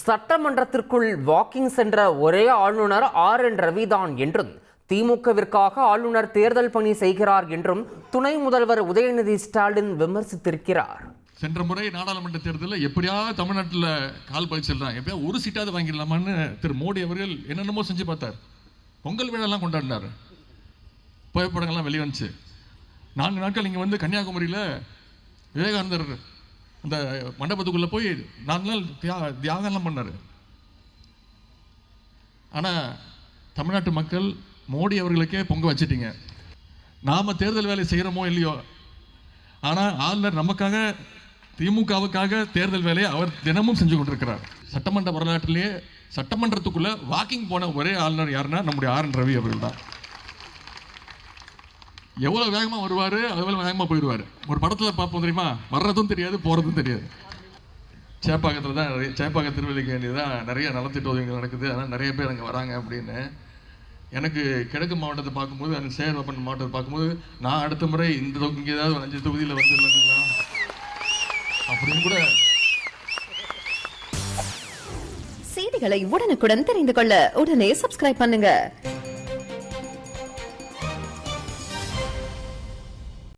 சட்டமன்றத்திற்குள் walking சென்ற ஒரே ஆளுநர் RN ரவிதான் என்றும் திமுகவிற்காக ஆளுநர் தேர்தல் பணி செய்கிறார் என்றும் துணை முதல்வர் உதயநிதி ஸ்டாலின் விமர்சித்திருக்கிறார். சென்ற முறை நாடாளுமன்ற தேர்தலில் எப்படியாவது தமிழ்நாட்டில் கால் பதிச்சிடலாம், எப்படியா ஒரு சீட்டாவது வாங்கிடலாமான்னு திரு மோடி அவர்கள் என்னென்னமோ செஞ்சு பார்த்தார். பொங்கல் விழாலாம் கொண்டாடினார், புகைப்படங்கள்லாம் வெளிவந்துச்சு. 4 நாட்கள் இங்கே வந்து கன்னியாகுமரியில் விவேகானந்தர் அந்த மண்டபத்துக்குள்ளே போய் 4 நாள் தியாகம்லாம் பண்ணார். ஆனால் தமிழ்நாட்டு மக்கள் மோடி அவர்களுக்கே பொங்க வச்சிட்டீங்க. நாம் தேர்தல் வேலை செய்கிறோமோ இல்லையோ, ஆனால் ஆளுநர் நமக்காக திமுகவுக்காக தேர்தல் வேலையை அவர் தினமும் செஞ்சு கொண்டிருக்கிறார். சட்டமன்ற வரலாற்றிலேயே சட்டமன்றத்துக்குள்ளே வாக்கிங் போன ஒரே ஆளுநர் யாருன்னா நம்முடைய RN ரவி அவர்கள் தான். எவ்வளோ வேகமாக வருவார், அவ்வளோ வேகமாக போயிடுவார். ஒரு படத்தில் பார்ப்போம் தெரியுமா, வர்றதும் தெரியாது போகிறதும் தெரியாது. சேப்பாக்கத்தில் தான் சேப்பாக்கம் திருவள்ளிக்கு வேண்டியதான் நிறைய நலத்திட்ட உதவிகள் நடக்குது, அதனால் நிறைய பேர் அங்கே வராங்க அப்படின்னு. எனக்கு கிழக்கு மாவட்டத்தை பார்க்கும்போது, அந்த சேகர்பாபன் மாவட்டத்தை பார்க்கும்போது, நான் அடுத்த முறை இங்கே ஏதாவது 5 தொகுதியில் வந்துடலாம் அப்படின்னு கூட. செய்திகளை உடனுக்குடன் தெரிந்து கொள்ள உடனே சப்ஸ்கிரைப் பண்ணுங்க.